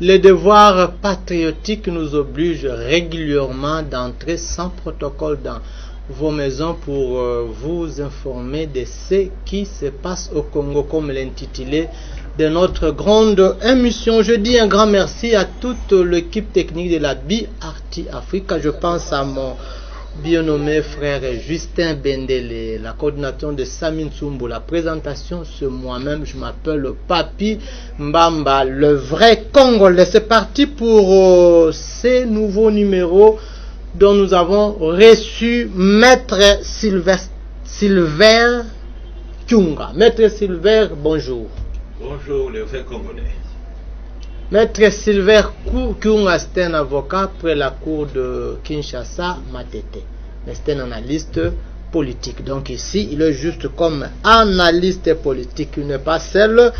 Les devoirs patriotiques nous obligent régulièrement d'entrer sans protocole dans vos maisons pour vous informer de ce qui se passe au Congo, comme l'intitulé de notre grande émission. Je dis un grand merci à toute l'équipe technique de la BRT Africa. Je pense à mon bien nommé frère Justin Bendele, la coordination de Samin Tsumbo, la présentation, c'est moi-même, je m'appelle Papi Mbamba, le vrai Congolais. C'est parti pour ces nouveaux numéros dont nous avons reçu Maître Silver Kyunga. Maître Silver, bonjour. Bonjour les vrais Congolais. Maître Silver Kyunga, c'est un avocat près la cour de Kinshasa, Matete. Mais c'est un analyste politique. Donc ici, il est juste comme analyste politique. Il n'est pas seul.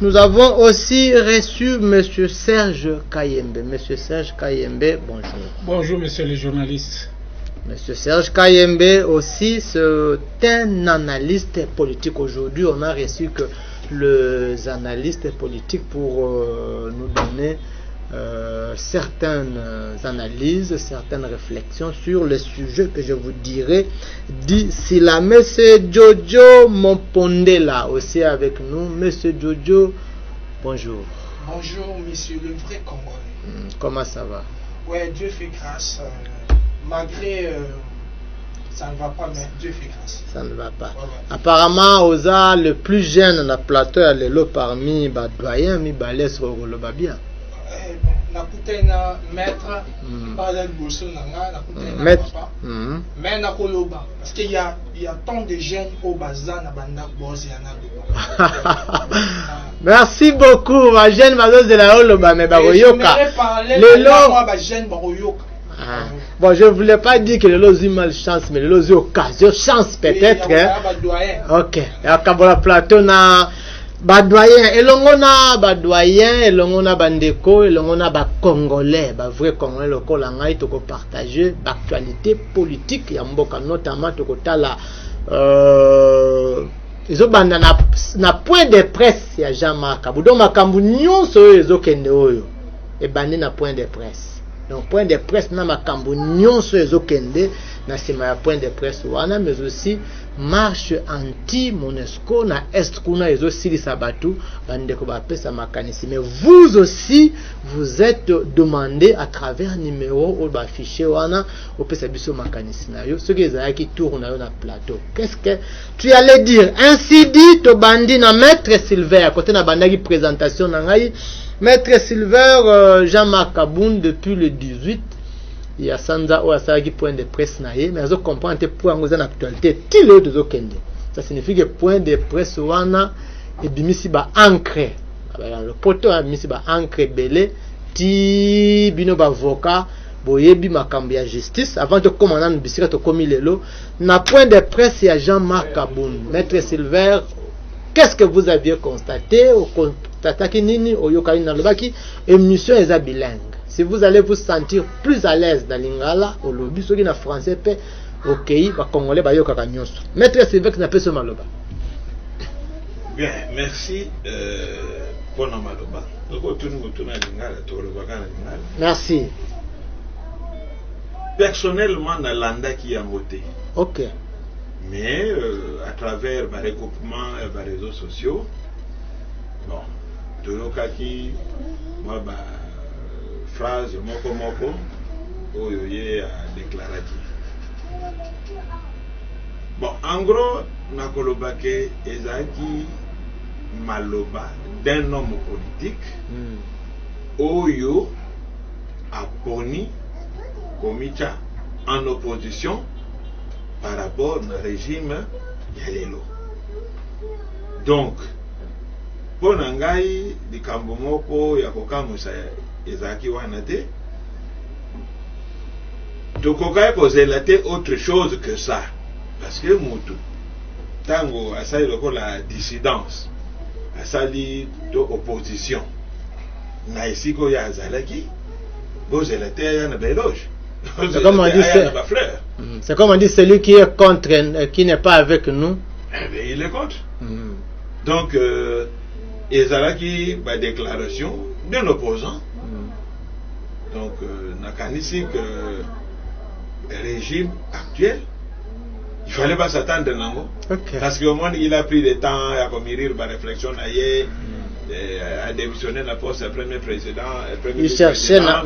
Nous avons aussi reçu M. Serge Kayembe. M. Serge Kayembe, bonjour. Bonjour, monsieur le journaliste. M. Serge Kayembe aussi, c'est un analyste politique. Aujourd'hui, on a reçu que les analystes politiques pour nous donner certaines analyses, certaines réflexions sur le sujet que je vous dirai d'ici là. Monsieur Jojo Mompondela aussi avec nous. Monsieur Jojo, bonjour. Bonjour, monsieur le vrai Congolais. Comment ça va? Ouais, Dieu fait grâce. Malgré ça ne va pas, mais Dieu fait grâce. Ça ne va pas. Ouais. Apparemment, Oza, le plus jeune dans le plateau, il est là parmi les doyens, mais il laisse le bien. Nakutena maître, pas de bosso nanga, nakutena papa. Mais nakoloba, parce qu'il y a tant de jeunes au bazar na banda boss yana. Merci beaucoup, ma jeune mademoiselle de la Oloba, mais baroyoka. Le lot, ma jeune baroyoka. Bon, je ne voulais pas dire que les lots ont malchance, mais les lots ont occasion, chance peut-être. Ok. Et à Kabola Plateau, na badoyen, elongona badoyen, elongona bandeko, elongona ba congolais, ba vrai congolais lokola ngai to ko partager l'actualité politique ya mboka, notamment to ko tala ezobanda na point de presse ya Jean-Marc Kabudo makambu nyonso ezokende oyo ebandi na point de presse. Donc point de presse na makambu nyonso ezokende na sima ya point de presse wana, mais aussi marche anti-Monesco na est kuna ezosilisa batu bandeko bapesa makanisi. Mais vous aussi, vous êtes demandé à travers numéro ou affiché wana opesa biso makanisi na yo ce qui ezalaki tour na yo na plateau. Qu'est-ce que tu allais dire? Ainsi dit, to bandi na Maître Silver côté na bandaki présentation na ngai. Maître Silver Jean-Marc Kaboun depuis le 18. Il y a Sanza ou Asagi point de presse naïe, mais ils comprennent que pour en actualité, tilo de zokende. Ça signifie que point de presse wana et bimisi ba ancré. Le poteau a bimisi ba ancré belé, ti bino ba avocat, boyebi makambi ya justice avant de commander bisira to komi lelo na point de presse il y a Jean-Marc Kaboun. Maître Silver, qu'est-ce que vous aviez constaté au constaté nini oyokani na lobaki émission eza bilingue. Si vous allez vous sentir plus à l'aise dans l'ingala, au lobby, ceux qui sont français, ok, va congolais, va yoka nyonso. Maître Silver n'a pas ce maloba. Bien, merci pour la maloba. Merci. Personnellement, dans l'anda qui a voté. Ok. Mais à travers les regroupements et les réseaux sociaux, bon, tout le cas qui, moi, phrase moko oyo ye déclaratif. Bon, en gros, nakoloba ke ezaki maloba d'un homme politique oyo aponi komicha en opposition par rapport au régime yalelo. Donc, pour nangai likambo moko ya kokamusa ezaki wana te tokokai kozelater autre chose que ça, parce que mutu tango asali lokola dissidence asali to opposition na esiko ya azalaki bozelater ya na beloge. C'est comme on dit, c'est comme on dit, celui qui est contre, qui n'est pas avec nous, il est contre. Donc ezalaki ba déclaration d'un opposant Donc, nakanisi que le régime actuel, il fallait pas s'attendre non. Parce qu'au moins il a pris le temps à commirer ma réflexion à démissionner la poste du premier président. Il cherchait na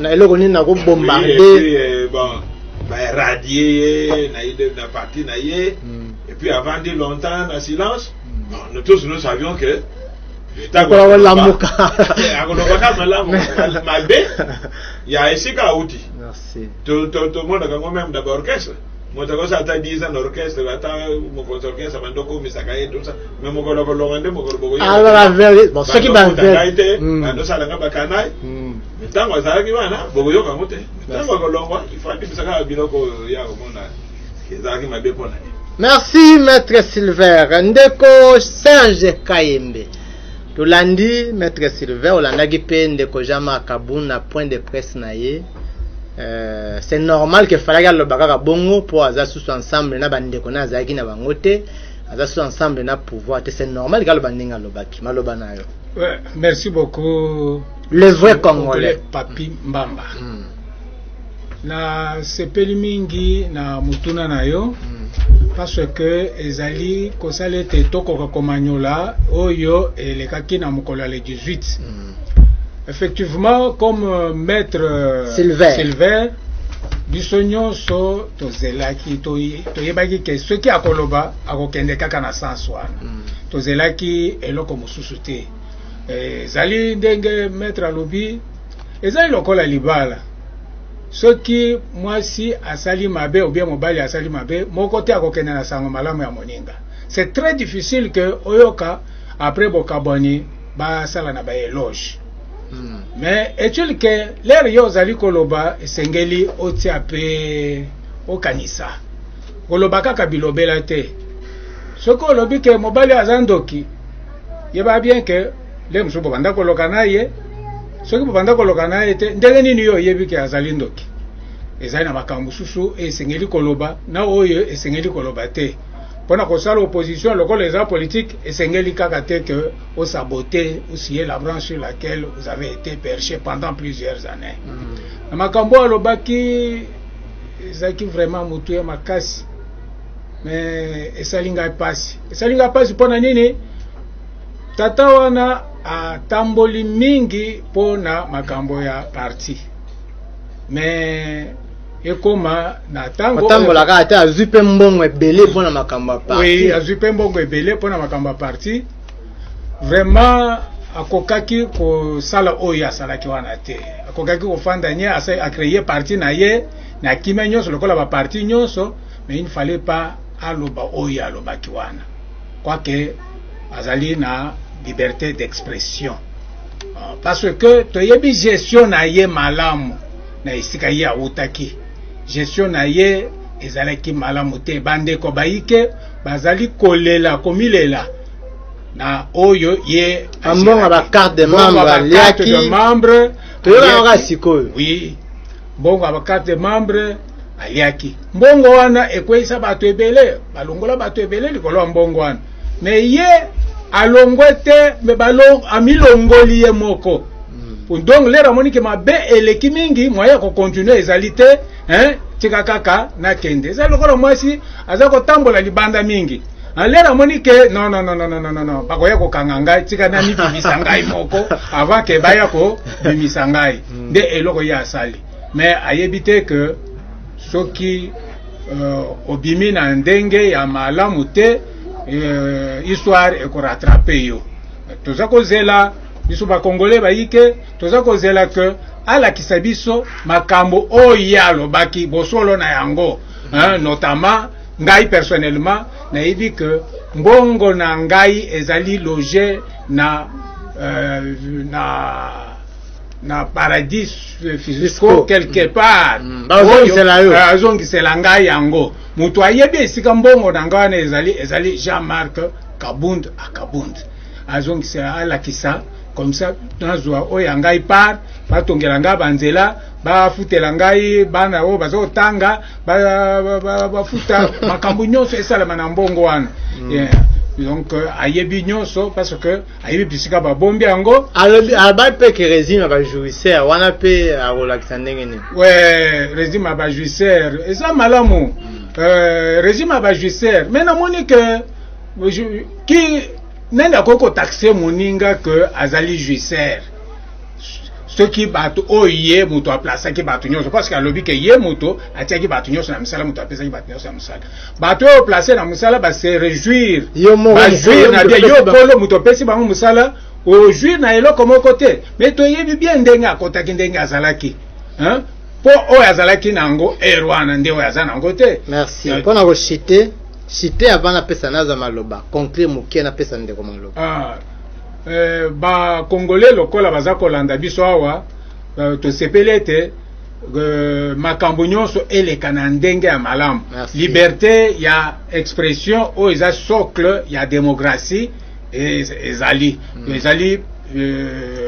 bombarder. Et puis bon, radier na parti na et puis avant de longtemps en silence, nous tous nous savions que il y a ici qu'à outil. Merci. Tout le monde a quand même d'abord orchestre. Moi, je suis 10 ans d'orchestre, mon orchestre, tout ça. Mais mon bon, ce qui m'a fait. Merci, Maître Silver. Ndeko Serge Kayembe. Tolandi, Maître Silver, Olandagi pe Ndeko Jama Kabuna, point de presse naye. C'est normal que fallait le bagage bongo pour azasu ensemble na bandeko na zaki na bangote azasu ensemble na pouvoir, c'est normal que le bandinga lo baki maloba nayo. Ouais, merci beaucoup le vrai congolais Papi Mbamba. Na sepeli mingi na mutuna nayo parce que ezali kosale te toko komanyola oyo elekaki na mokolo le 18. Effectivement, comme maître Silver, bisonyo so tozelaki toyebaki ke ce qui akoloba akokende kaka na sanswana. Tozelaki eloko mususu te. Zali ndenge maître alobi ezali lokola libala. Ce qui moi si asali mabe ou bien mobali asali mabe moko te akokende na sango malamu ya moninga. C'est très difficile que oyoka après bokaboni ba sala na ba éloge. Mais est-il que l'air yo zali koloba esengeli otia pe okanisa koloba kaka bilobela te soko lobi ke mobali azandoki yeba bien que le musubo banda koloka naye soki banda koloka naye te ndenge nini yo yebi ke azali ndoki ezali na makambo susu esengeli koloba na oyo esengeli koloba te. Pendant que ça l'opposition, le rôle des politiques, et c'est que vous sabotez, vous sciez la branche sur laquelle vous avez été perché pendant plusieurs années. Makambo le baki, c'est vraiment mutué ma casse, mais ça linga passe. Ça linga passe pour nini? Tata wana a tamboli mingi pona makambo ya parti, mais ekoma na tango tambola ka ata azupe mbongo ebele pona makamba parti. Oui, azupe mbongo ebele pona makamba parti. Vraiment akokaki ko sala oya sala ki wana te. Akokaki ko fanda nya a créer parti na ye na kimenyo so lokola ba parti nyonso, mais il ne fallait pas aloba oya aloba ki wana. Quoique azali na liberté d'expression. Parce que toyebi gestion na ye malamu na isika ya utaki. Gestion na ye ezalaki malamu te bande ko baike bazali kolela komilela na oyo ye ambonga ba carte de membre toyoka sikoyo. Oui, bonga ba carte de membre aliaki mbongo wana ekweisa bato ebele balongola bato ebele likolo mbongo wana mais ye alongwete me balong amilongoli ye moko. Donc les ramoni que ma be eleki mingi moya ko continuer ezalité tika kaka na kende za lokolo mwasi azako tambola libanda mingi les ramoni que non bakoya ko kanganga tika na miti bisangai moko avant que baya ko bimisangai de eloko ya sali mais ayebite que soki obimi na ndenge ya malamu te histoire e ko rattraper yo tozako zela biso ba congolais baike toza kozela que ala kisabiso makambo oyalo baki bosolo na yango notamment ngai personnellement na yebi que mbongo na ngai ezali logé na paradis fiscaux quelque part azongisela ngai yango mutu ayebi esika mbongo na ngai na ezali Jean-Marc Kabund akabund azongisela ala kisa. Comme ça, nazwa oya ngai par batongela nga banzela bafutela ngai bana o bazo tanga bafuta makambo nyonso esalama na mbongo wana. donc ayebi nyonso parce que ayebi bisika ba bombi yango alba pe que régime ba jouisseur wana pe a relaxer ndenge ni ouais régime ba jouisseur eza malamu régime ba jouisseur mais na moni que qui nenda koko taxer moninga que azali jouisseur ce qui bato oye muto a place qui bato nyonso parce que alobi que ye muto atia ki bato nyonso na misala muto apesa ki bato nyonso na misala bato o place na misala ba se réjouir ba jouir na bien yo polo muto pesi ba musala o jouir na eloko moko te mais to yebi bien ndenga akota ki ndenga azalaki hein po o azalaki nango erwana nde o azana nango te. Merci pona ko citer avant na pesa naza maloba conclure mukie na pesa ndeko maloba ba congolais lokola baza kolanda biso awa to sepelete makambo nyonso eleka na ndenge ya malamu. Liberté ya expression o eza socle ya démocratie ezali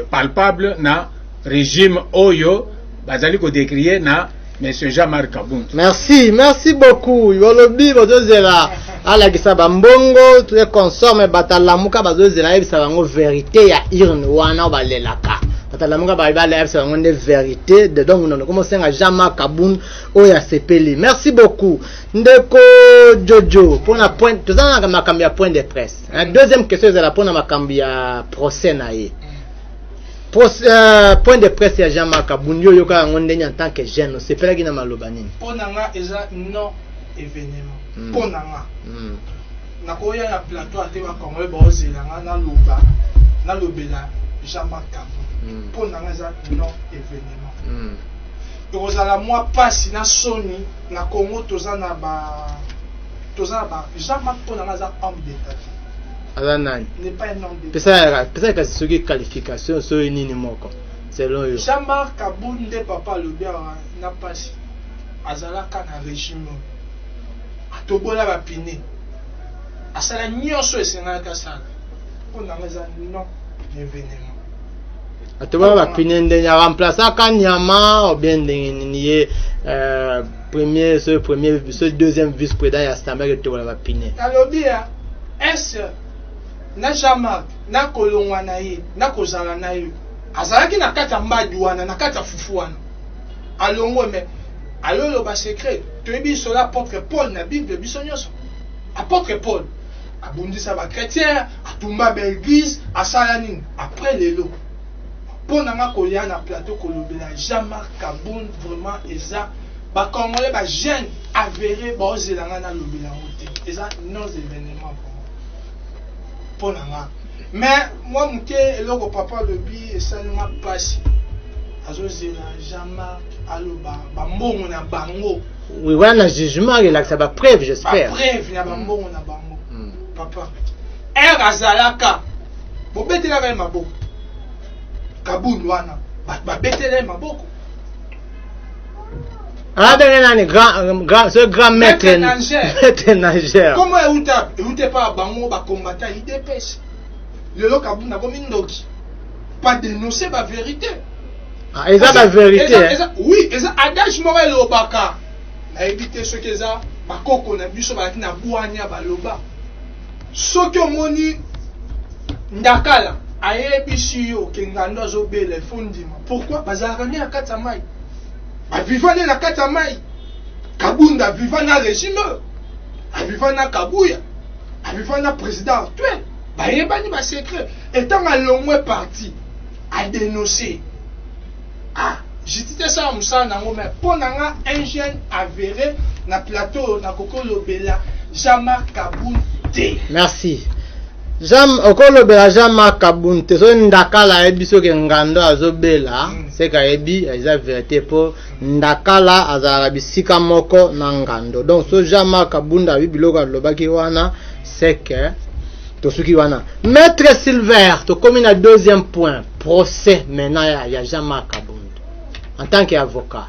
palpable na régime oyo bazali ko décrier na Monsieur Jean-Marc Kabund. Merci beaucoup. Yolobi bozozela ala kisaba mbongo tu consomme batalamuka bazozela ebisa bango vérité ya irne wana balelaka. Batalamuka baibala ebisa bango de vérité de donc non comment senga Jean-Marc Kabund oya sepeli. Merci beaucoup. Ndeko Jojo pour na point tozana makambi ya point de presse. La deuxième question c'est la pour na makambi ya procès na ye. Point de presse ya Jean-Marc Kabund yo yoka ngondenya en tant que jeune c'est pas kina maloba nini ponanga eza non événement ponanga nakoya na plateau ate ba Congo bozela nga na lobela Jean-Marc Kabund ponanga eza non événement tozala moi passe na soni na Congo tozana ba Jean-Marc ponanga eza homme d'état Alanani. N'est pas un homme de Peut-être que c'est une qualification sur une ligne moko. Selon eux. Jean-Marc Kabund papa le bien n'a pas si. Azala kana régime. Atobola ba pine. Asala nyonso esenga kasala. Pour na raison non événement. Atobola ba pine ndenya remplaçant Kanyama ou bien ndeniye ce deuxième vice-président ya Stambek atobola ba pine. Alobia est na Jean-Marc na kolongwa na ye na kozala na ye azalaki na kata mbadi wana na kata fufu wana alongwe me alolo ba secret toyebi sola apôtre Paul na Bible biso nyonso apôtre Paul abundisa ba chrétien atumba ba église asala nini après lelo pona nga kolia na plateau kolobela Jean-Marc Kabund vraiment eza ba congolais ba jeune avéré ba ozelanga na lobela ngote eza non événement mais moi muke eloko papa lobi esalima pasi azozela Jean-Marc aloba bambongo na bango oui wana jugement relaxa ba preuve j'espère ba preuve na bambongo na bango papa azalaka bobetela ba maboko Kabund wana ba betela maboko ce grand maître nageur. Comment est pas bango ba combattant IDPS? Le Kabund a comme ndoki. Pas dénoncer la vérité. Ah, et ça la vérité. Oui, et ça adage morel au baka. Na éviter ce que ça ba koko na biso ba na buanya ba loba. Ce que moni ndakala ayebisi yo ke ngando azobele fondima. Pourquoi bazarani akata mai? Avivane na kata mai Kabund avivana régime avivana Kabuya avivana président actuel bayebani ba secret étant à longwe parti à dénoncer j'étais ça musala nango mais ponanga un jeune avéré na plateau na kokolo bela Jean-Marc Kabund. Merci. Okolobela Jean-Marc Kabund te so ndakala ebiso ke ngando azobela c'est ka ebi eza vérité po ndakala azala bisika moko na ngando donc so Jean-Marc Kabund abi biloko lobaki wana c'est que to suki wana maître Silver to comme na deuxième point procès maintenant ya Jean-Marc Kabund en tant qu'avocat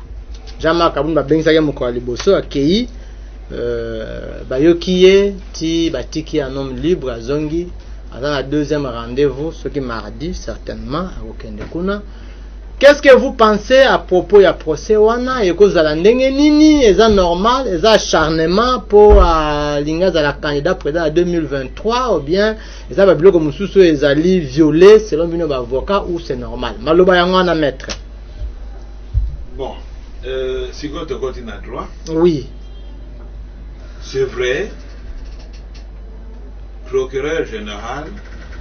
Jean-Marc Kabund ba bengisa ke moko liboso akei bayokiye ti batiki un homme libre à Zongi dans la deuxième rendez-vous ce qui mardi certainement à Okende kuna Qu'est-ce que vous pensez à propos ya procès wana et cause la ndenge nini eza normal eza acharnement pour linga za la candidat président en 2023 ou bien eza ba biloko mususu ezali violé selon bino ba avocat ou c'est normal maloba yango wana maître. Bon, si vous continuez à droit. Oui. C'est vrai, procureur général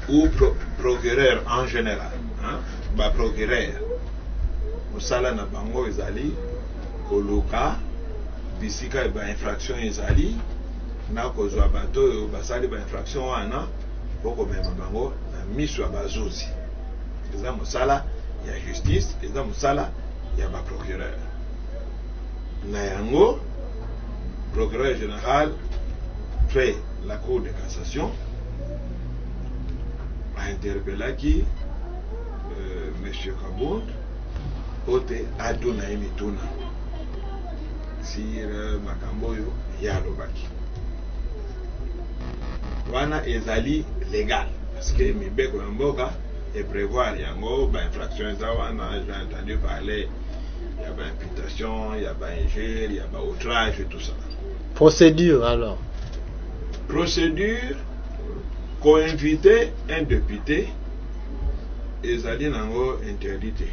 ou procureur en général, hein, bah procureur, musala na bango ezali, koluka, bisika ba infraction ezali, na kozwa bato basali ba infraction wana, poko mema bango na miso bazuzi. Eza musala ya justice, eza musala ya ba procureur. Na yango, procureur général fait la cour de cassation a interpellé qui M. Kabound ote adona emituna si makamboyo ya lobaki wana ezali légal parce que mibeko ya mboka et prévoir yango ba infraction za wana j'ai entendu parler il y a ba imputation il y a ba injure il y a ba outrage et tout ça. Procédure alors. Procédure co-inviter un député ezali nango interdité.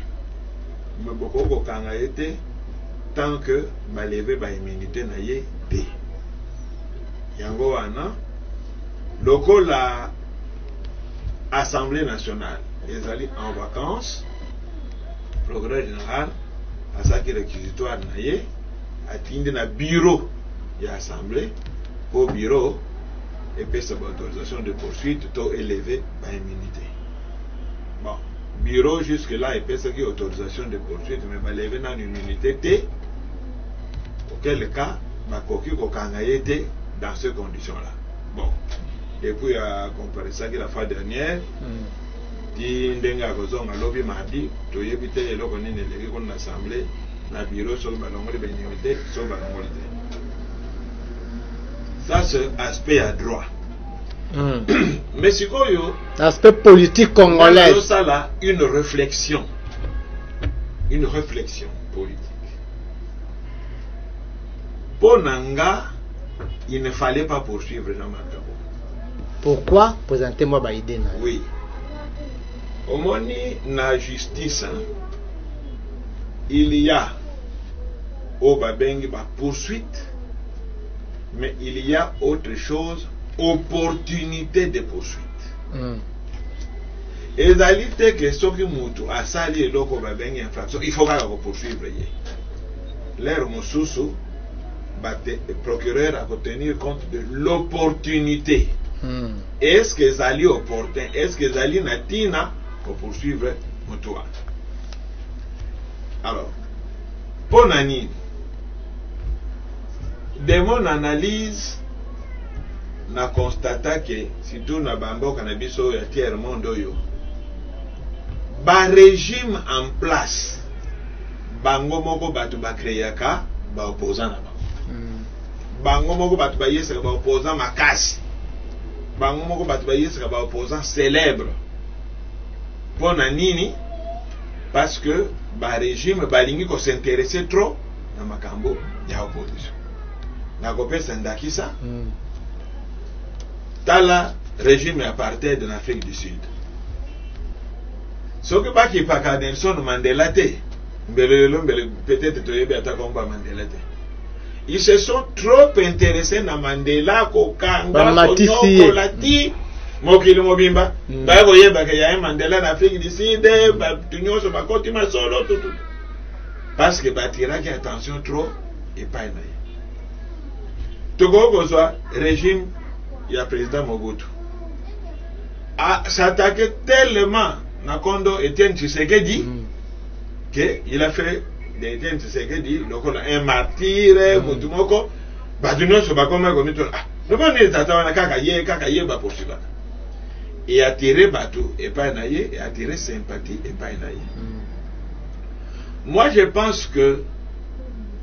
Mais beaucoup de kanga été tant que balevé ba immunité na ye te. Yango wana loko la Assemblée nationale ezali en vacances. Procureur général asaki réquisitoire na ye atindi na bureau ya assemblée au bureau et puis sa autorisation de poursuite taux élevé par immunité. Bon, bureau jusque là et puis ça qui autorisation de poursuite mais va lever dans immunité T. Auquel cas ma coquille était dans ces conditions là. Bon, depuis la comparaison qui la fois dernière dit ndenga kozonga lobby mardi to yebite eloko nini leki kon assemblée na bureau sur balongoli ba immunité sur balongoli. Ça c'est aspect à droit. Mais c'est quoi l'aspect politique congolais. Ça là une réflexion politique. Pour Nanga, il ne fallait pas poursuivre Jean-Marc Kabound. Pourquoi? Présentez-moi ma idée. Oui. Au moins, na justice, hein, il y a au babengi ba poursuite. Mais il y a autre chose, opportunité de poursuite. Et dans l'idée que ce qui moutou a sali et l'oko va bien infraction, il faut pas poursuivre. L'air moussoussou, le procureur a tenir compte de l'opportunité. Est-ce que Zali opportun, est-ce que Zali natina pour poursuivre moutoua? Alors, pour Nani, de mon analyse, na constata que si tout na bambo cannabis ya tiers monde yo, ba régime en place, bango moko batu ba créaka ba opposant na bango moko batu ba yesa ba opposant makasi, bango moko batu ba yesa ba opposant célèbre. Pona nini? Parce que ba régime balingi ko s'intéresser trop na makambo ya opposition. Na kopesa ndakisa tala régime apartheid de l'Afrique du Sud. Ce que pas qui pas Nelson Mandela te peut-être toyebi atakomba Mandela te. Ils se sont trop intéressés na Mandela ko kanga ko nyoko lati mokili mobimba ba boyeba ke ya Mandela na Afrique du Sud ba tunyoso ba kotima solo tout parce que batira qui attention trop et pas naï. Togo kozwa régime il y a président Mobutu a s'attaqué tellement na kondo Etienne Tshisekedi que il a fait d'Etienne Tshisekedi un martyr mutumoko badunyo so bakoma komito no boni tata wana kaka ye ba poursuivre et attirer batu et pas naïe et attirer sympathie et pas naïe. Moi je pense que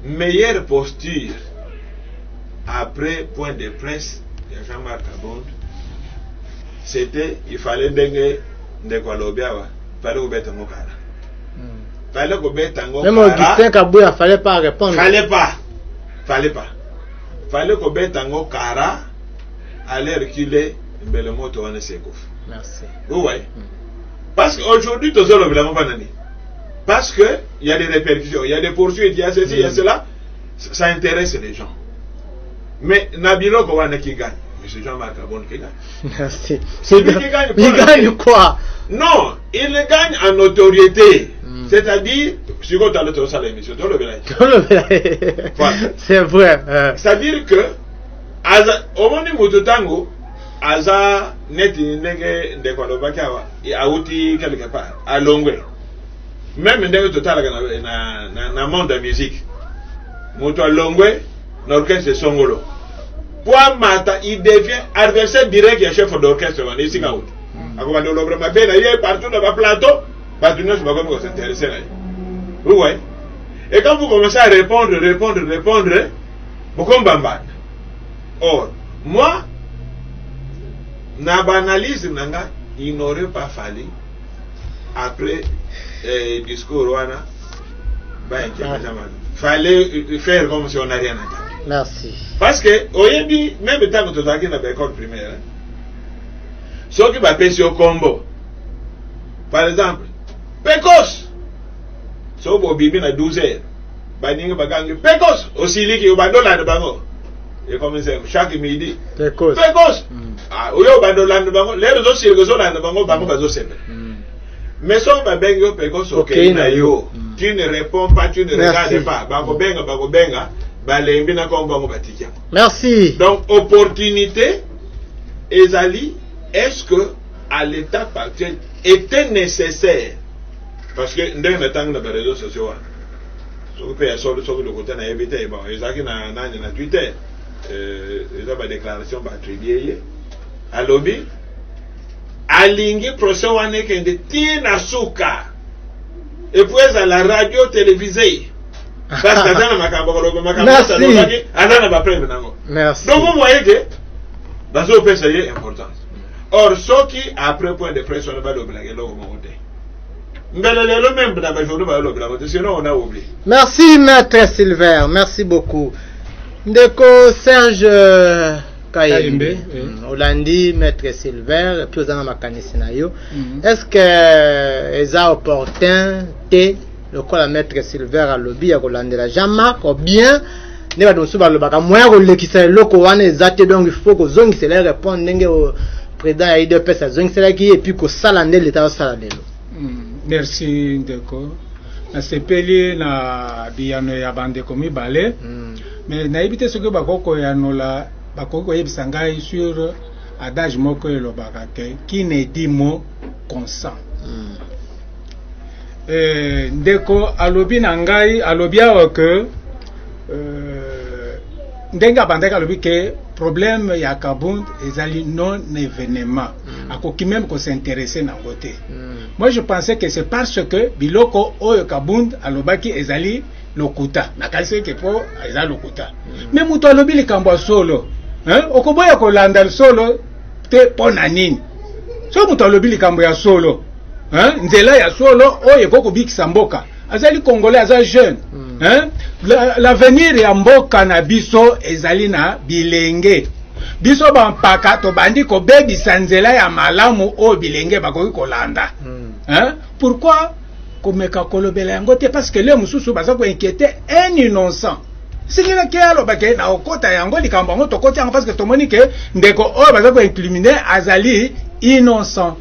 meilleure posture après point de presse de Jean-Marc Kabound, c'était il fallait dengue de Kwalobiawa, il fallait oubeta mokara. fallait qu'on mette un même Augustin Kabouya fallait pas répondre. Fallait pas. Fallait qu'on mette un cara, aller reculer, mais le mot tourne Sekouf. Merci. Ouais. Parce qu'aujourd'hui, tout ça, le banani. Parce que il y a des répercussions, il y a des poursuites, il y a ceci, il y a cela, ça intéresse les gens. Mais Nabilo Kowana qui gagne. M. Jean-Marc Abon qui gagne. Merci. Il gagne quoi? Non, il gagne en notoriété. C'est-à-dire, si vous avez le salaire, monsieur, c'est vrai. C'est-à-dire que, au moment où vous avez Aza neti nege ndekwa bakawa auti quelque part à Longwe. Même ndenge total na monde de musique. Moto Longwe, l'orchestre de Songolo. Pour Mata, il devient adversaire direct et chef d'orchestre ici Gaout. Akoma de l'obre ma bena yé partout dans ma plateau, partout nous pas comme s'intéresser là. Vous voyez. Et quand vous commencez à répondre, vous combattez. Or, moi na banalise nanga, il n'aurait pas fallu après discours wana fallait faire comme si on n'a rien entendu. Merci. Parce que oyebi même tant que tu as dans l'école primaire, ceux qui va passer au combo, par exemple, Pecos, so bo bibi na 12 heures, baninga bagangi Pecos aussi li ki obandola de bango. Et comme c'est chaque midi, Pecos. Ah, oyo bandola de bango, les autres circuits là de bango bazo sembe. Mais so ba bengo Pecos OK na yo. Tu ne réponds pas, tu ne regardes pas. Bango benga, balembi na kombo bango batikia. Merci. Donc opportunité ezali, est-ce que à l'étape actuelle était nécessaire? Parce que ndenge na tanga na réseaux sociaux. So pe sur le côté na éviter bon, ezaki na Twitter. Ils ont une déclaration attribuée à lobby alingi procès wane kende tina suka et puis à la radio télévisée parce que dans makambo ça lobaki anana ba preuve nango. Merci. Donc vous voyez que bazo pesa y importance. Or ceux qui après point de presse on va le blaguer là au monter. Mbele le même dans ba journée ba le blaguer sinon on a oublié. Merci maître Silver, merci beaucoup. Ndeko Serge Kayembe, Olandi, maître Silver, puis dans ma canisinayo. Est-ce que c'est opportun le quoi la maître Silver à lobby à Olandi la Jean-Marc ou bien ne va donc sur le bac à moins que qui c'est le quoi exact donc il faut que zone c'est là répondre n'engue au président a de pesa zone c'est là qui et puis que ça l'année l'état ça l'année. Merci Ndeko. Na sepeli na biyano ya bande komi balé. Mais na éviter ce que bakoko ya nola bakoko yebisa ngai sur adage moko elobaka ke qui ne dit mot consent. Ndeko alobi na ngai alobi awa ke ndenga bandaka alobi ke problème ya Kabund ezali non événement akoki même ko s'intéresser na côté. Moi je pensais que c'est parce que biloko oyo Kabund alobaki ezali lokuta nakasi ke po eza lokuta mais muto alobi likambo solo okoboya kolanda solo te pona nini so muto alobi likambo ya solo nzela ya solo oyo koko bikisa mboka azali congolais aza jeune l'avenir ya mboka na biso ezali na bilenge biso bampaka to bandi ko bebisa nzela ya malamu o bilenge bakoki kolanda pourquoi komeka kolobela yango te parce que le mususu baza ko inquiéter un innocent singina ke aloba ke na okota yango likambo ngo tokoti yango parce que tomoni ke ndeko o baza ko incriminer azali innocent.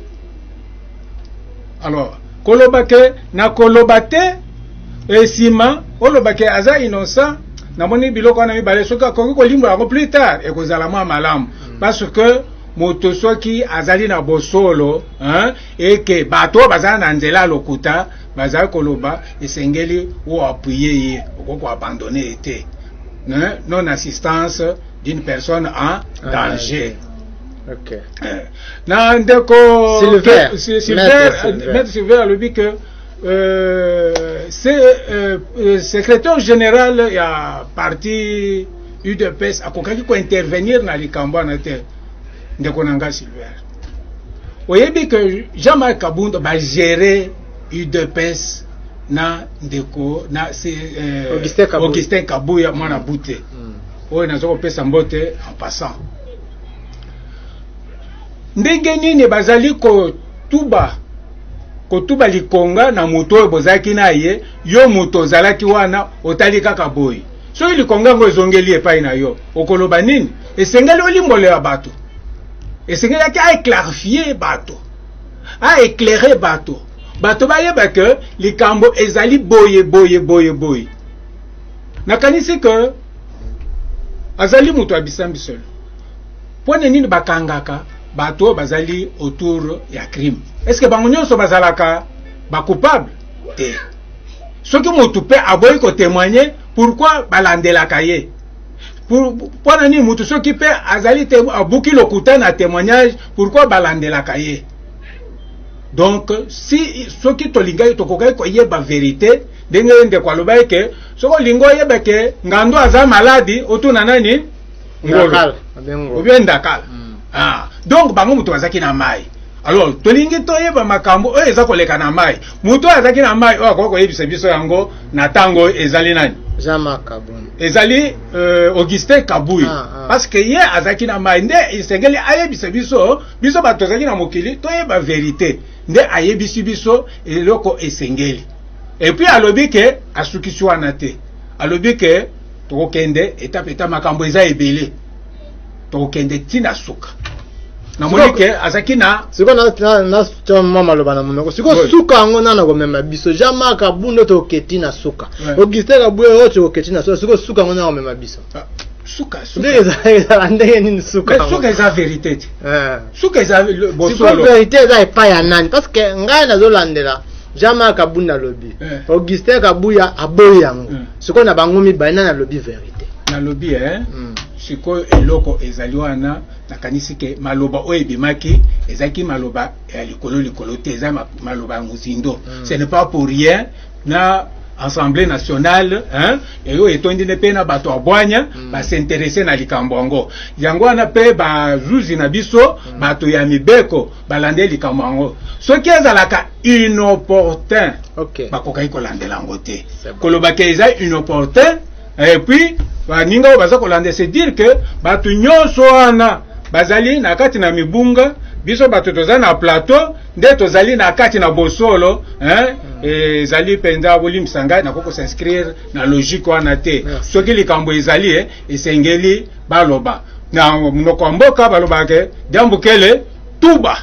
Alors koloba ke na koloba te esima oloba ke aza innocent na moni biloko na mibale soka ko limbo yango plus tard e kozala mwa malamu parce que moto soki azali na bosolo et que bato bazala na nzela lokuta bazali koloba esengeli ou appuyer ye okoko abandonner été non assistance d'une personne en danger. OK. Na ndeko Maître Silver a dit que c'est secrétaire général il y a parti UDPS a kokaki ko intervenir na likambo na te ndeko nanga Silver. Oyebi que Jean-Marc Kabund va gérer UDPS na ndeko na Augustin Kabuya mwana bute oyo nazoko pesa mbote en passant ndenge nini bazali kotuba likonga na muto oyo bozalaki na ye yo muto ozalaki wana otali kaka boyi soki likonga ngo ezongeli epai na yo okoloba nini esengeli olimbolela bato esengeli aki aéclarifier bato aéclairer bato bayeba ke likambo ezali boye nakanisi ke azali muto abisambi solo pone nini bakangaka bato bazali autour ya crime. Est-ce que bango nyonso bazalaka ba coupable te? Soki mutu pe aboyi ko témoigner pourquoi balandelaka ye? Pour nani mutu soki pe azali te abuki lokuta na témoignage pourquoi balandelaka ye? Donc si soki tolinga tokokai ko yeba vérité ndenge nde kwa loba ke soko lingo yeba ke ngando aza maladi otuna nani ngolo obienda kala. Donc bango mutu azaki na mai. Alors tolingi toyeba makambo oyo eza koleka na mai. Mutu azaki na mai oyo akoko yebisa biso yango na tango ezali nani? Jean-Marc Kabund. Ezali Augustin Kabuya. Parce que ye azaki na mai nde isengeli ayebisa biso bato azaki na mokili toyeba vérité. Nde ayebisi biso eloko esengeli. Et puis alobi ke asukisi wana te. Alobi ke tokokende etapeta makambo eza ebele. Tokokende tina suka. Na monike azaki na siko na mama loba na monoko siko suka ngo nana ko mema biso Jean-Marc Kabund to keti na suka Augustin Kabuya to keti na suka siko suka ngo na ko mema biso suka ndenge nini suka suka eza vérité suka eza bosolo vérité eza epa ya nani parce que ngai nazo landela Jean-Marc Kabund na lobi Augustin Kabuya aboyi yango siko na bango mibali na lobi vérité na lobi siko eloko ezali wana nakanisi ke maloba oyebimaki ezaki maloba ya likolo te eza maloba nguzindo. Ce n'est pas pour rien na Assemblée nationale eyo etondi ne pe na bato abwanya ba s'intéresser na likambo yango yango wana pe ba zuzi na biso bato ya mibeko balande likambo yango soki ezalaka inopportun bakokai kolandela yango te koloba ke eza inopportun. Et puis baninga baza kolande c'est dire que bato nyonso wana bazali na kati na mibunga biso bato toza na plateau nde tozali na kati na bosolo ezali penza bolimsanga na koko s'inscrire na logique wana te soki likambo ezali esengeli baloba na monoko mboka baloba ke Diambukele tuba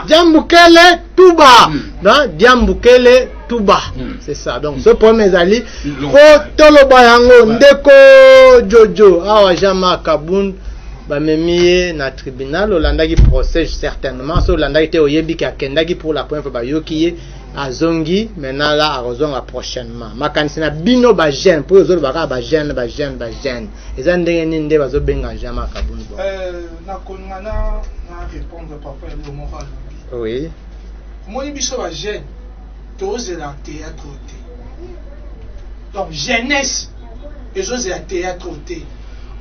Diambukele tuba Diambukele tuba c'est ça. Donc ce premier ezali ko toloba yango ndeko Jojo awa Jean-Marc Kabund bamemiye na tribunal olandaki procès certainement so olandaki te oyebi ki akendaki pour la première fois bayoki ye azongi maintenant là arozonga prochainement makanisi na bino ba jeune pour ozolo baka ba jeune eza ndenge nini nde bazobenga Jean-Marc Kabund na konana na répondre papa le moral oui moi biso ba jeune tozela théâtre te donc jeunesse ezozela théâtre te.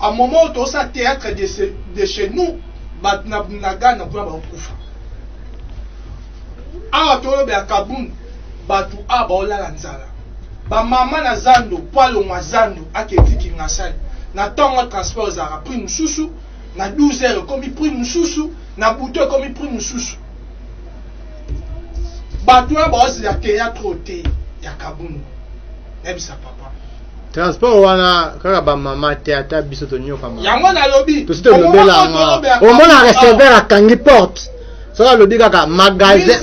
À un moment où tu as théâtre de chez nous, tu as gagné pour kufa. Ah, tu as Kabund, tu as la nzala. Ba maman na zando, poilo na zando, aketi ki ngasal. Na tonga transport za prix mususu, na 12 heures comme prix mususu, na bouteille comme prix mususu. Ba tu as la théâtre te ya Kabund. Nebisa papa. Transport wana kaka ba mama te ata biso to nyoka mama yango na lobi to sito lobela nga o mona receveur akangi porte so la lobi kaka magasin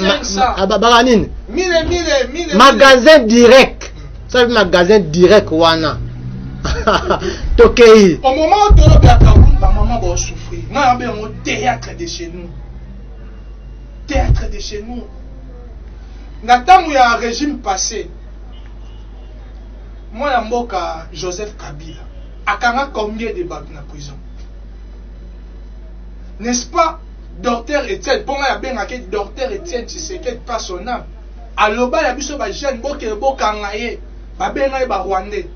baba nini mille magasin direct ça veut magasin direct wana tokei au moment où tu lobi Kabund ba mama ba souffrir na ba un théâtre de chez nous na tangu ya régime passé. Moi, la mboka Joseph Kabila, akanga combien de bateaux na prison? N'est-ce pas, docteur Etienne, pour moi, il y a bien docteur Etienne, si c'est quelque pas son âme. Alors, il y a bien des jeunes, boka ngaye, babengaye ba Rwandais,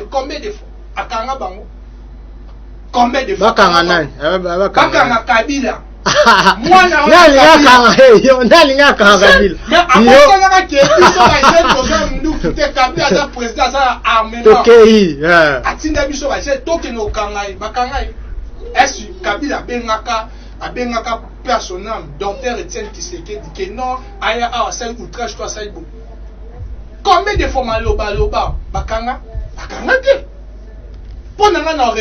combien de fois? Akanga bango? Combien de fois? Bakanga nani? Bakanga Kabila. Mwana nalinga Kabila. Mais après ça que biso ba jeune toza nduku te Kabila za président ça armement. Tokei. Atinda biso ba jeune tokeno kangai bakangai. Est-ce Kabila abengaka personnel docteur Etienne Tshisekedi que non aya a ça outrage toi ça ibo. Combien de fois maloba bakanga te.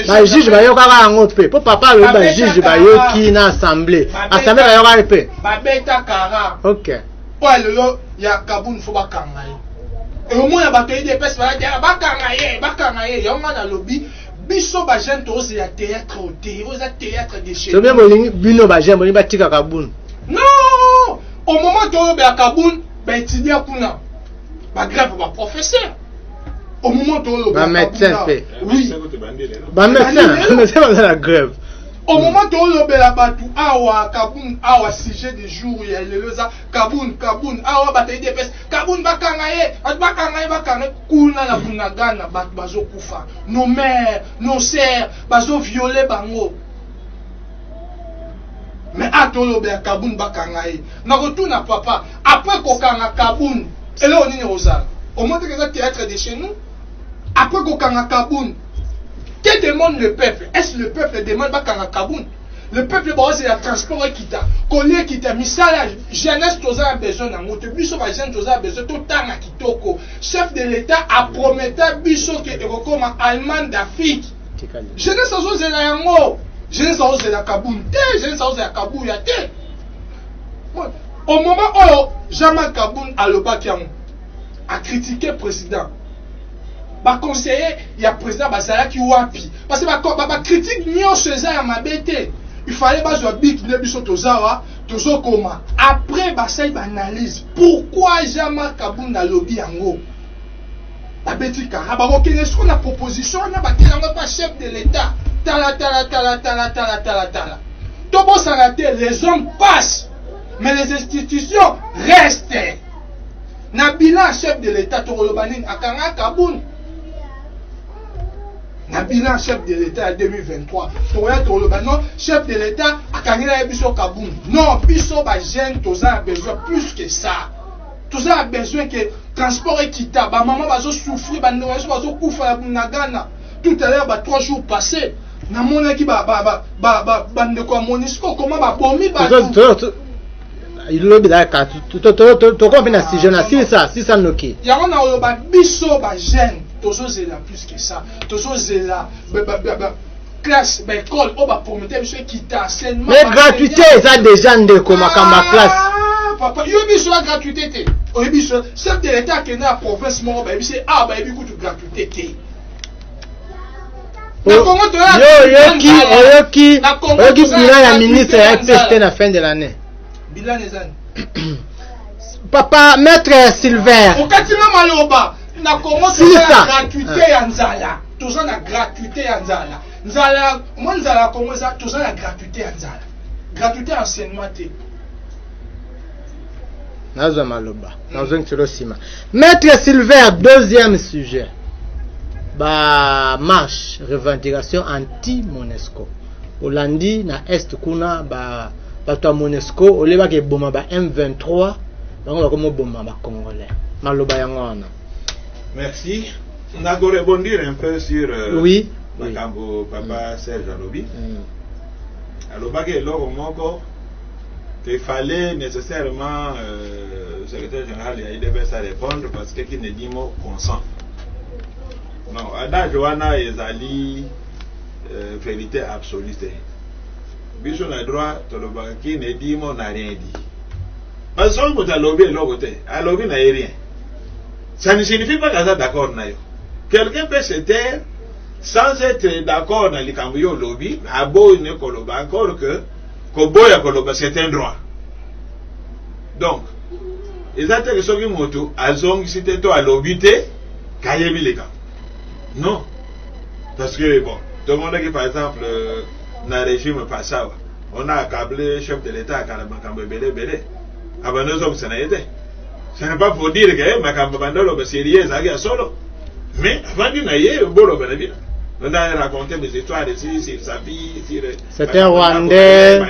Ba juge ba yoka ngo pe. Po papa lo ba juge ba yoki na assemblée. Assemblée ba yoka pe. Ba beta kara. OK. Po lelo ya Kabun fo bakanga ye. Et au moins ba toyi de pes ba bakanga ye yonga na lobby biso ba jeune toze ya théâtre au théâtre de chez. So bien bolingi bino ba jeune bolingi ba tika Kabun. Non! Au moment où ba Kabun ba étudiant kuna. Ba grève ba professeur. Au moment où ba médecin fait. Oui. Ba médecin dans la grève. Au moment où le bela batu awa Kabun awa sujet du jour ya leloza Kabun awa bataille de pes Kabun bakangaye kuna na bunagana bat bazo kufa nos mères nos sœurs bazo violer bango mais atolo bela Kabun bakangaye na retourna papa après kokanga Kabun et là on est rosa au moment que ça théâtre de chez nous après kokanga Kabun. Que demande le peuple? Est-ce le peuple demande Bakanga Kaboun? Le peuple, c'est la transport qui Collier qui t'a mis ça là. Jeunesse, tu as besoin d'un mot. Biso, ma jeune, tu as besoin tout temps à Kitoko. Chef de l'État a promis Biso qui est comme Allemand d'Afrique. Jeunesse, c'est la yango. Jeunesse, c'est la Kaboun. Jeunesse, c'est la Kaboun. Au moment où Jamal Kaboun a le Bakian a critiqué le président. Ba conseiller il y a président Bazala qui wapi parce que ba critique nyo ceza ya mabete il fallait ba zo bik ne biso tozawa tozo koma après ba ça il analyse pourquoi Jean-Marc Kabunda lobby yango ba beti ka ba ko kene sur la proposition na ba tilanga pas chef de l'état tala to bo s'arrêter les hommes passent mais les institutions restent na bilan chef de l'état to lobanin akanga Kabunda. Na bilan chef de l'État en 2023. Non, chef de l'État a gagné biso Kaboun. Non, biso ba jeune, tous a besoin plus que ça. Tous a besoin que transport équitable. Ba maman bazo souffrir, ba nourriture bazo kufa ya bunagana. Tout à l'heure, 3 jours passés. Na mona ki bande ko Monisco comment ba bomi ba. Il lobi da ka to ko fina si jeune si ça noki. Ya on a ba biso ba jeune. Toujours là plus que ça. Toujours là. Classe, école, on va promettre monsieur qui t'a enseignement. Mais gratuité, ça déjà de comme ma classe. Papa, il y a besoin de gratuité. Il y a besoin. Chef de l'État qui est dans la province, il y a besoin de gratuité. Yoki, bilan ya ministre ya PST na fin de l'année. Bilan des années. Papa, maître Silver. Au Katina Maloba. Na Congo la gratuité ya nzala. Toujours la gratuité ya nzala. Nzala, moi nzala Congo ça toujours la gratuité ya nzala. Gratuité enseignement te. Nazo maloba. Nazo ntiro sima. Maître Silver, deuxième sujet. Ba marche revendication anti-Monesco. Olandi na est kuna ba to Monesco oleba ke boma ba M23 bango ba komo boma ba Congolais. Maloba yango wana. Merci. On a rebondir un peu sur oui. Papa Serge Alobi. Aloba que il fallait nécessairement le secrétaire général il devait ça répondre parce que qui ne dit mot consent. Non, Ada Joana ezali vérité absolue. Biso na droit to le qui ne dit mot n'a rien dit. Parce que on Alobi l'autre Alobi n'a rien. Ça ne signifie pas qu'on est d'accord. Quelqu'un peut se taire sans être d'accord dans les cambios lobby, à beau ne koloba encore que Koboya koloba c'est un droit. Donc, les intéressants qui moto, elles ont cité toi à lobbyter, Kayebi les camps. Non. Parce que bon, tout le monde qui par exemple, dans le régime passé, on a accablé le chef de l'État à Kalamakambé Belé. Avant nous hommes, ça n'a été. Ce n'est pas pour dire que Makambandolo c'est lié à solo. Mais avant de naïe, bolo benabina. On a raconté des histoires ici sur sa vie, sur... C'est un Rwandais.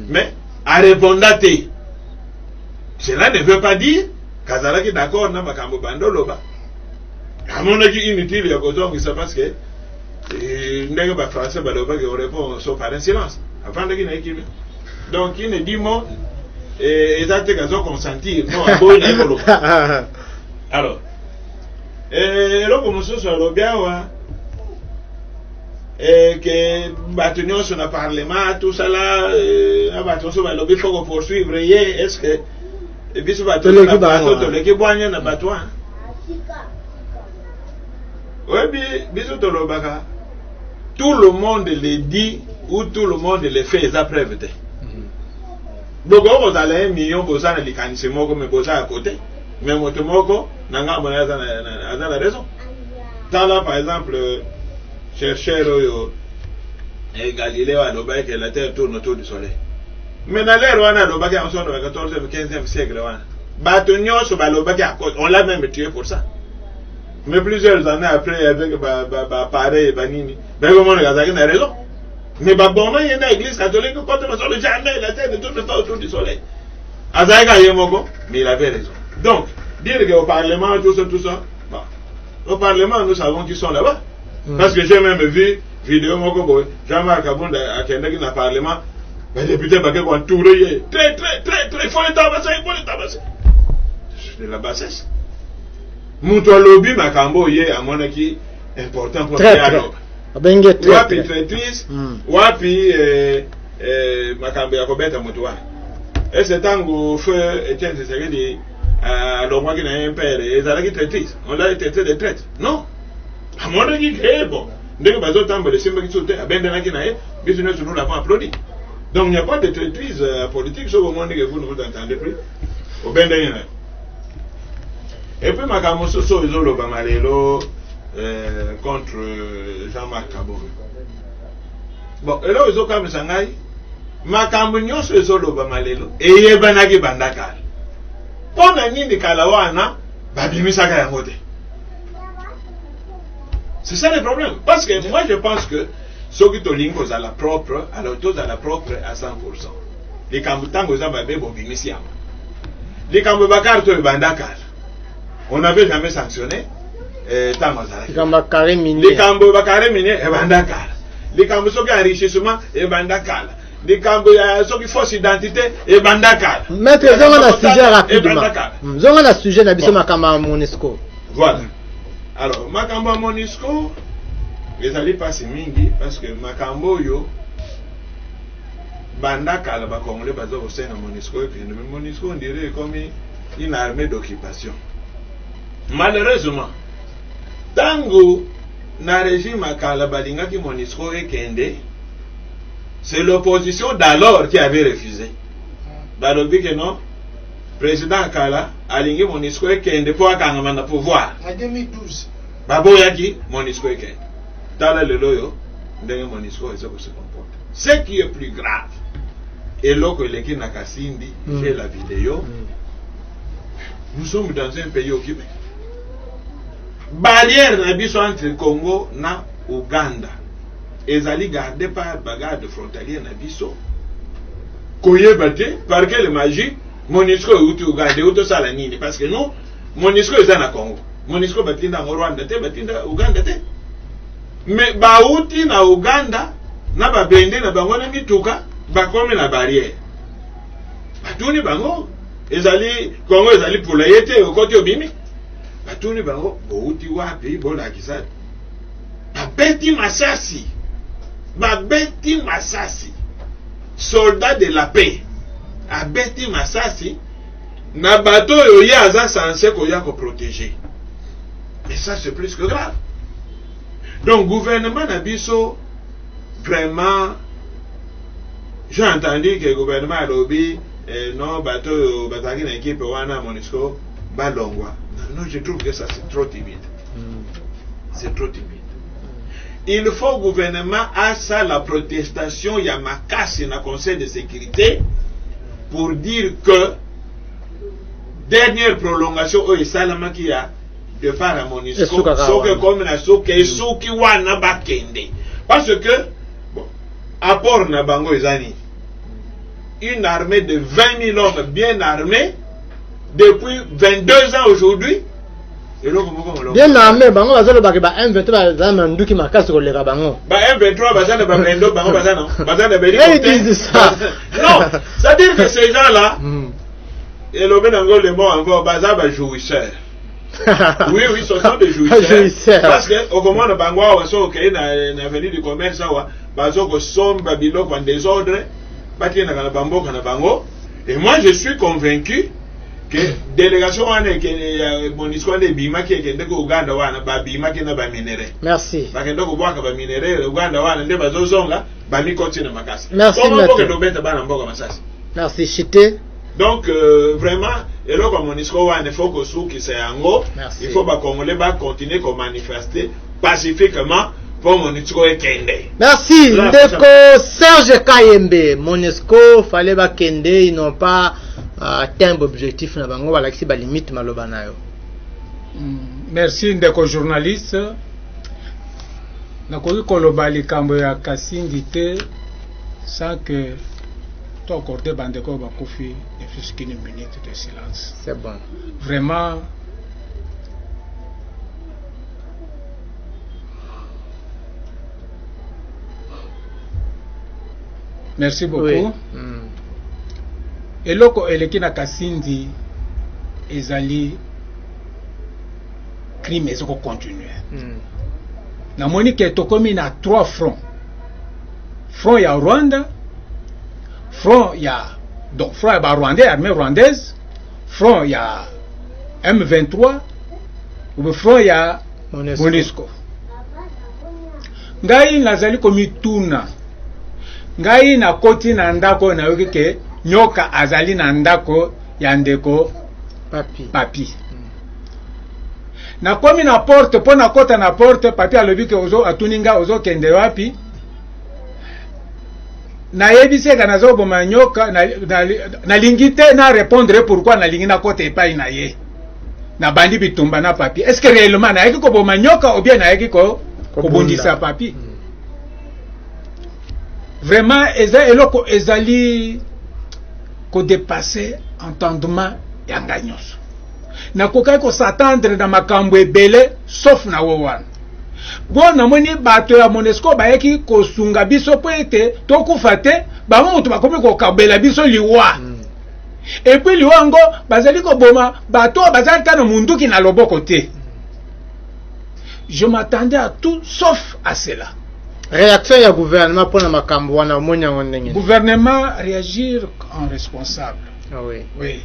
Mais, à répondre, cela ne veut pas dire qu'Azalaki d'accord, n'a pas Kambo Bandoloba. À mon avis, inutile, il y a besoin que ça parce que n'est pas français, on répond sauf par un silence. Avant de qu'il donc, il ne dit mot, et ils ont consentir. Non, à bon niveau. Alors, et là, comme ça, sur le bien, et que Batunion sur le Parlement, tout ça là, Batunion sur le il faut poursuivre. Est-ce que, et puis, sur l'équipe boignée n'a pas toi. Oui, bisous, Tolobaka. Tout le monde le dit ou tout le monde le fait, ça preuve. Donc, vous avez 1 million de personnes qui ont été à côté. Mais Motomoko n'a pas raison. Tant là, par exemple, chercheur et Galiléo a l'obéi que la Terre tourne autour du Soleil. Mais dans l'ère où on a l'obéi en son 14e et 15e siècle, on l'a même tué pour ça. Mais plusieurs années après, avec pareil, Banini, ben comment on a raison. Mais bon, il y a une église catholique qui contre le jamais la terre tourne pas autour du soleil. Azaïga Yemoko, mais il avait raison. Donc, dire qu'au Parlement, tout ça, bon. Au Parlement, nous savons qu'ils sont là-bas. Parce que j'ai même vu vidéo Moko, Jean-Marc Abound à Kendaki dans le Parlement, les députés Baké vont tourner, très, il faut les tabasser, C'est de la bassesse. Moutoua lobby, Makambo, à mon avis, important pour le dialogue. Wapi traîtrise, wapi Makambo Yakobeta Moutoua. Et c'est tant que feu Etienne Tshisekedi à l'homme qui n'a un père et Zalaki traîtrise. On l'a traité de traite. Non. À mon avis, c'est bon. Dès que Bazo Tambo, le Simba qui sautait, à Bendenaki Nae, business nous l'avons applaudi. Donc il n'y a pas de traîtrise politique, sauf au monde que vous ne vous entendez plus. Au Bendenaki. Et puis Makambo Soso Izolo Bamalelo contre Jean-Marc Kabou. Bon, et là, ils ont quand même Shanghai. Makambo nyonso Izolo Bamalelo. Et Yebanagi Bandakal. Pona nini Kalawana, Babimisaka Yamote. C'est ça le problème. Parce que moi je pense que ceux qui sont à la propre, alors tous à la propre à 100%. Les Kambutango Zababe Bobimisiam. Les Kambubakar to Bandakal. On n'avait jamais sanctionné Tamazara. Les Kambubakare minier et Bandakal. Les Kambusoki enrichissement et Bandakal. Les Kambusoki fausse identité et Bandakal. Maître, ils ont un sujet rapidement. Ils ont un sujet d'habitude Makamba Monisco. Voilà. Alors, Makambo Monisco, les alliés passent mingi parce que Makambo yo, Bandaka, la Congolais, basé au sein de Monisco, et puis Monisco, on dirait comme une armée d'occupation. Malheureusement, Tango, na régime Makala Balinga qui Monisco et Kende, c'est l'opposition d'alors qui avait refusé. Balobi que non, président Kala, aligné Monisco et Kende pour avoir le pouvoir. En 2012. Baboyaki, Monisco et Kende. Dans le loyo, Monisco et se comporte. Ce qui est plus grave, et là que les Kinakasindi, j'ai la vidéo, nous sommes dans un pays occupé. Barrière entre Congo et Ouganda. Et Zali gardé par bagarre de frontalier Nabiso. Koye bate, par quelle magie, Monisco est au Ouganda, ou tout ça la nini. Parce que nous, Monisco est dans le Congo. Monisco est dans le Rwanda, dans Ouganda. Mais Bauti na Ouganda, na babende na bango na mituka, bakome na barrière. Batuni bango, ezali, Congo ezali pour la yete, au côté obimi. Batuni bango, Bauti wapi, bola kisad. Babeti Masasi. Babeti Masasi. Soldat de la paix. Abeti Masasi. Na bateau yoye aza censé koya ko protéger. Mais ça c'est plus que grave. Donc gouvernement Nabiso vraiment, j'ai entendu que le gouvernement a lobby non bateau bataki na équipe wana Monisco balongwa. Non, je trouve que ça c'est trop timide. C'est trop timide. Il faut que le gouvernement a ça la protestation Yamakasi dans le Conseil de sécurité pour dire que dernière prolongation au Salama qui a de par la MONUSCO soki comme na soki soki wana bakende parce que bon apport na bango ezani une armée de 20 000 hommes bien armés depuis 22 ans aujourd'hui. Bien armé, bango bazalo bakiba M23 bazana nduki makasi koleka bango. Ba M23 bazana ba blendo bango bazana hélicoptère. Non, ça veut dire que ces gens-là et le benango le mot encore bazana ba jouisseurs. Oui, ce sont des jouisseurs. Parce que au moment de bango on so OK na avenue du commerce wa bazo ko somba biloko en désordre, baki na kana bango. Et moi je suis convaincu que délégation wana ke MONUSCO ne bima ke kende ko Uganda wana ba bima ke na ba minere. Merci. Ba kende ko bwaka ba minere Uganda wana nde bazozonga ba mikoti na makasi. Merci. Merci Chité. Donc vraiment et là comme MONUSCO wana faut que sou ki yango il faut ba congolais ba continuer comme manifester pacifiquement pour MONUSCO ekende. Merci ndeko Serge Kayembe. MONUSCO fallait ba kende, ils n'ont pas atteindre objectif na bango balakisi ba limite maloba nayo. Merci ndeko journaliste. Nakoki koloba likambo ya Kasindi te sans que to accorde bandeko bakufi ne fût-ce qu'une minute de silence. C'est bon. Vraiment merci beaucoup. Oui. Eloko eleki na Kasindi ezali crime ezoko continuer. Na moni ke tokomi na 3 fronts. Front ya Rwanda, front ya donc front ya ba Rwandais, armée rwandaise, front ya M23 ou front ya MONUSCO. Ngai nazali komituna. Ngai na koti na ndako na yoki ke nyoka azali na ndako ya ndeko papi. Na komi na porte po na kota na porte papi alobi ke ozo atuninga ozo kende wapi na yebise kana zo boma nyoka na lingite na répondre pourquoi na lingi na kota epai na ye na bandi bitumba na papi. Est-ce que réellement na yeki ko boma nyoka ou bien na yeki ko bondisa papi? Vraiment eloko ezali ko dépasser entendement ya nganyos. Na kokai ko s'attendre na makambo ebele sauf na wowan. Bon na moni bato ya MONUSCO bayeki ko sunga biso po ete to kufa te ba mutu bakomi ko kabela biso liwa. Et puis liwa ngo bazali ko boma bato bazali kana munduki na loboko te. Je m'attendais à tout sauf à cela. Réaction du gouvernement pour la makambo wana monya ngondenge. Gouvernement réagir en responsable. Ah oui. Oui.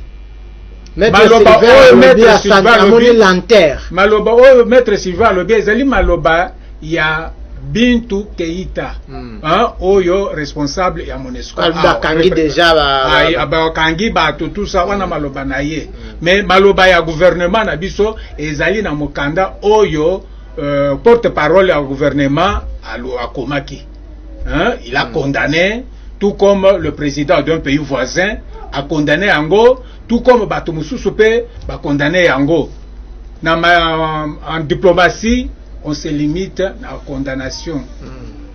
Maître Sylvain lobi lanter. Maloba maître Sylvain lobi ezali maloba ya Bintu Keita. Oyo responsable ya MONUSCO. Alba kangi déjà ba kangi ba tout ça wana maloba na ye. Mais maloba ya gouvernement na biso ezali na mokanda oyo porte-parole au gouvernement à Komaki. Il a condamné, tout comme le président d'un pays voisin a condamné Ango, tout comme Batumusu Soupe a condamné Ango. En diplomatie, on se limite à la condamnation.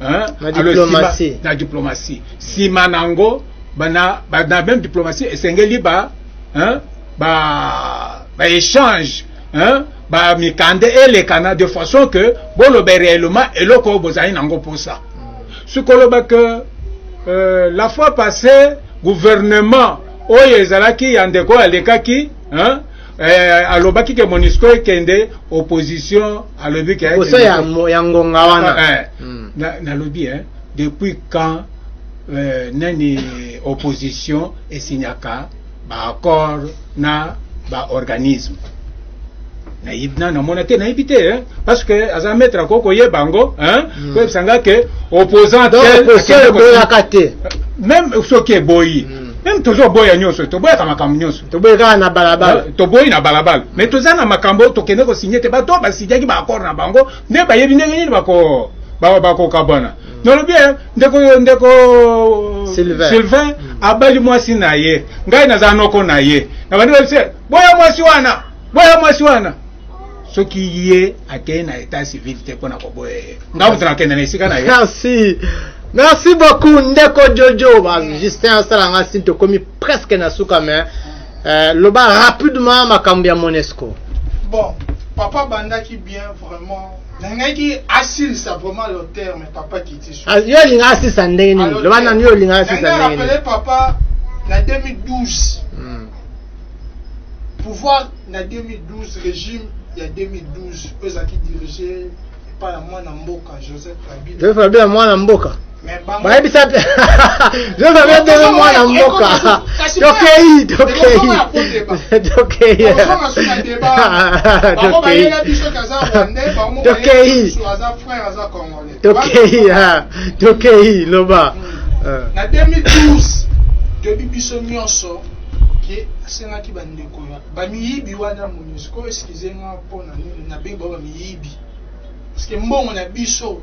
La diplomatie. Si Manango, dans la même diplomatie, et Sengeli échange. Ba mikande et les canards de façon que bon le réellement et le ko bozali nango pour ça. Ce que la fois passée gouvernement oyezalaki yandeko alekaki alobaki ke MONUSCO kende opposition alobi ke ya ngonga wana na lobi depuis quand nani opposition et signaka ba accord na ba organisme na monate na ibité parce que aza mettre koko yebango ko sanga ke opposant même ce qui est boyi même toujours boya nyoso to boya kama kamnyoso to boya na balabala to boyi na balabala mais to za na makambo to kende ko signer te ba to ba sidiaki ba accord na bango ne ba yebi ndenge ni ba ko kabana no le bien ndeko Sylvain abali mwasi na ye ngai na za noko na ye na bandi se boya mwasi wana ce qui y est à Kenya état civil te pona ko boye ngabu tana Kenya nesika na yo. Merci beaucoup Ndeko Jojo. Justin Asalanga sinto komi presque na suka mais loba rapidement makambi ya Monesco. Bon, papa banda qui bien vraiment nangaki asile ça vraiment le terme papa qui était sur. Yo linga asile sandeni. Loba na yo linga asile sandeni. Je rappelé papa na 2012. Pouvoir na 2012 régime il y a 2012 eux qui dirigeaient par la moi na mboka Joseph Kabila. Joseph Kabila moi na mboka. Mais bango. Ba ebisa pe. Joseph Kabila moi na mboka. Tokei. Tokei. Bango na débat. Bango ba yela biso kaza rwandais, bango ba yela biso aza frère aza congolais. Tokei loba. Na 2012 depuis biso nyonso senga ki bandeko ba miyibi wana Monisco excusez moi pour na bengo ba miyibi parce que mbongo na biso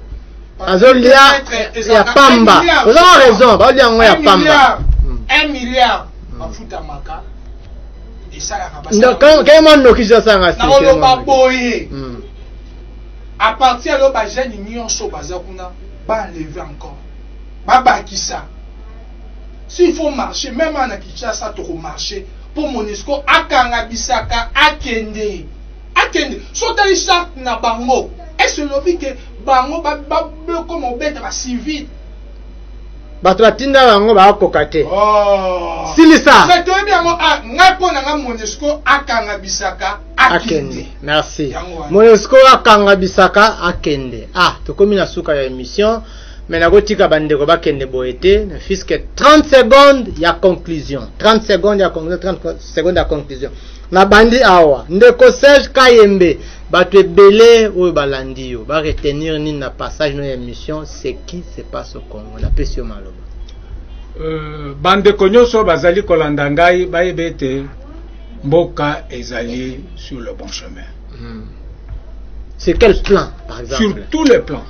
azolia ya pamba vous avez raison ba lia ngo ya pamba 1 milliard afuta maka et ça la kabasa donc quand mando ki sanga si na loba boye à partir de ba jeune nyonso baza kuna ba lever encore ba bakisa. S'il faut marcher, même en Kinshasa, tu peux marcher pour Monisco, akanga bisaka, akende. Sotali charte na bango. Est-ce que que bango ba comme on bête ba civil. Bato tinda bango ba kokate. Oh. Silisa. C'est très bien ngapo na Monisco akanga bisaka, akende. Merci. Monisco akanga bisaka, akende. Ah, to komi na suka ya émission. Mais na gotika bandeko bakende boete puisque 30 secondes ya conclusion 30 secondes ya conclusion na bandi awa ndeko Serge Kayembe bato ebele oyo balandi yo ba retenir ni na passage no émission ce qui se passe au Congo na pesio maloba bandeko nyonso bazali kolanda ngai bayebete mboka ezali sur le bon chemin. C'est quel plan par exemple? Sur tous les plans.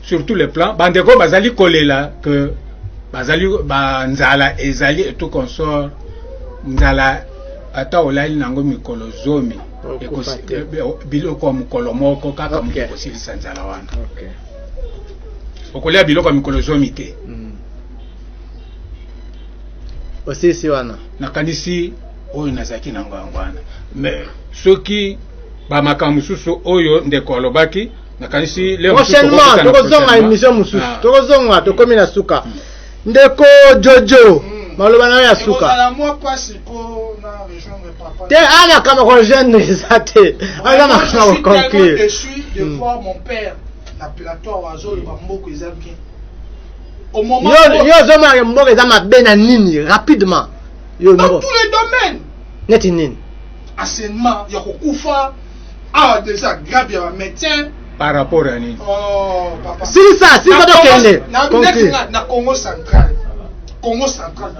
Sur tous les plans, bandeko bazali kolela que bazali banzala ezali et tout consort nzala ata olali nango mikolo zomi biloko mikolo moko kaka moko silisa nzala wana. Okay. Okolia biloko mikolo zomi te. Osisi wana. Nakanisi oyo nazaki nango wana. Mais soki ba makambo susu oyo ndeko alobaki prochainement tokozonga émission mususu tokozonga tokomi na suka ndeko Jojo maloba na ya suka te ana kama ko jeune zate ana kama ko conclure. Je suis de voir mon père na plateau wazo le bamboko eza bien au moment yo zoma mboko eza mabe na nini rapidement yo dans tous les domaines neti nini enseignement ya kokufa a déjà grave ya médecin par rapport à nini. Oh papa. Si ça donc elle na Congo central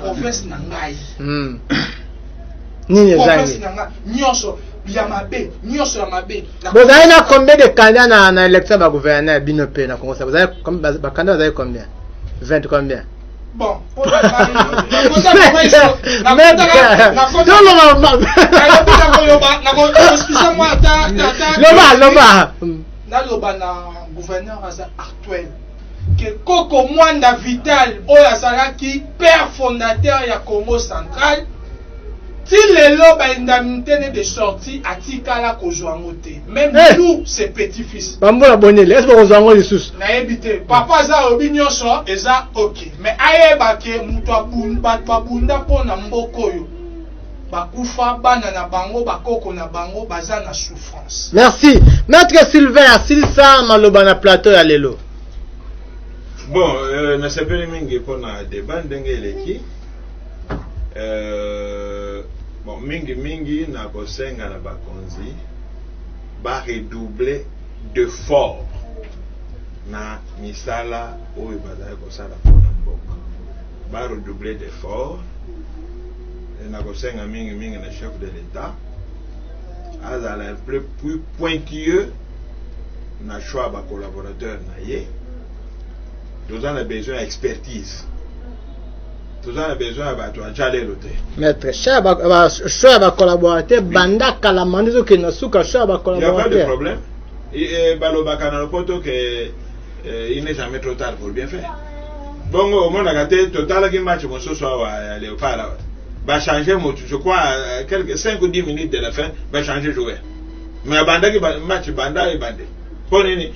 province na ngai. Nini province na ngai nyonso ya mabe. Vous avez combien de candidats na élection ba gouverneur binope na Congo? Vous avez combien ba candidats, vous avez combien? 20 combien? Bon, naloba na gouverneur actuel que Koko Mwanda Vital oyo azalaki père fondateur ya Congo central ti lelo ba indemnité de sortie atikala kozwa ngote même nous ses petits-fils bambola bonele est-ce que kozwa ngo lisusu na ebité papa za obi nyonso eza OK mais ayeba ke mutu abunda pona mboko yo bakufa bana na bango bakoko na bango baza na souffrance. Merci maître Sylvain Silsa maloba na plateau ya lelo. Bon na sepeli mingi pona débat ndenge eleki bon mingi na kosenga na bakonzi ba redoubler d'efforts na misala oyo bazali kosala pona mboka ba redoubler d'efforts na kosenga mingi na chef de l'État azala un peu plus pointilleux na choix ba collaborateur na ye. Nous avons besoin d'expertise. Tout ça a besoin de chaler le thé. Maître, choix va collaborateur, banda kalamandi zo kena suka choix va collaborateur. Il n'y a pas de problème. Et balobaka na poto que il n'est jamais trop tard pour bien faire. Bon, au monde a gâté total qui match mon soir à Léopard. Va changer je crois quelques 5 ou 10 minutes de la fin, va changer joueur. Mais banda qui match banda et bandé. Pour les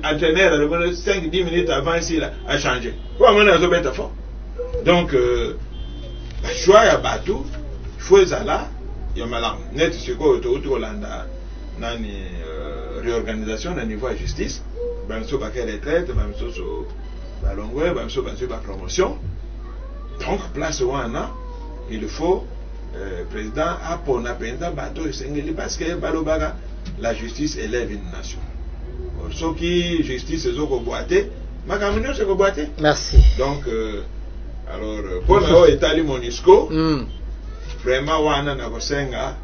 entraîneur 5-10 minutes avant ici là a changé. Pour moi on a bête fort. Donc choix ya batou, faut ça il y a malam. Net c'est quoi autour Hollanda nani réorganisation au niveau de la justice, bamso ba retraite, bamso so ba longue, bamso ba promotion. Donc place wana il faut président a pour napenda bateau sengeli parce que balobaga la justice élève une nation. Ce qui justice est au boité, ma camion c'est au boité. Merci. Donc alors pour le état du Monisco, vraiment wana na kosenga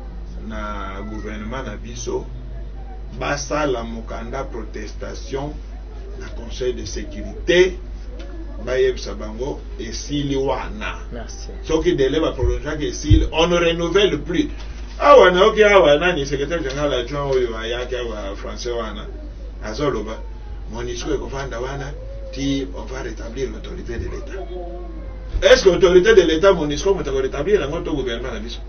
na gouvernement na biso basa la mukanda protestation na conseil de sécurité baye sabango et sili wana. Merci. Ce qui délève à prolonger que sili on ne renouvelle plus. Ah wana ok ah wana ni secrétaire général adjoint oyo ayaka wa français wana azoloba Monisco et Kofanda wana ti on va rétablir l'autorité de l'État. Est-ce que l'autorité de l'État Monisco va rétablir la notre gouvernement na biso?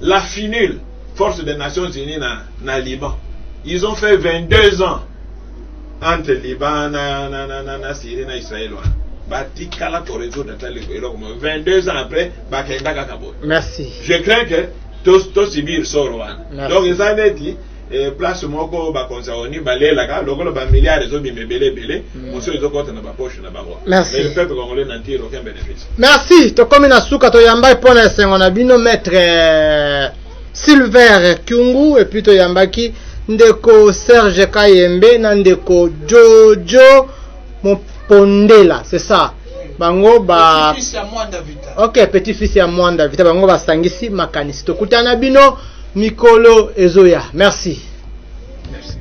La FINUL, Force des Nations Unies na Liban, ils ont fait 22 ans entre Liban na Syrie na Israël. Batikala pour résoudre 22 ans après bakenda kakabo. Merci. Je crains que tous subir sorwan. Donc ils ont dit place moko ba konsaoni balela ka lokolo ba milliards zo bimebele belé monsieur zo kota na ba poche na bango. Merci. Mais le peuple congolais n'en tire aucun bénéfice. Merci. To komi na suka to yamba pona sengo na bino maître Silver Kyungu et puis to yambaki ndeko Serge Kayembe na ndeko Jojo Mopondela, c'est ça. Bango ba petit-fils ya Mwanda Vita. OK, petit-fils ya Mwanda Vita bango ba sangisi makanisi to kutana bino mikolo ezoya. Merci. Merci.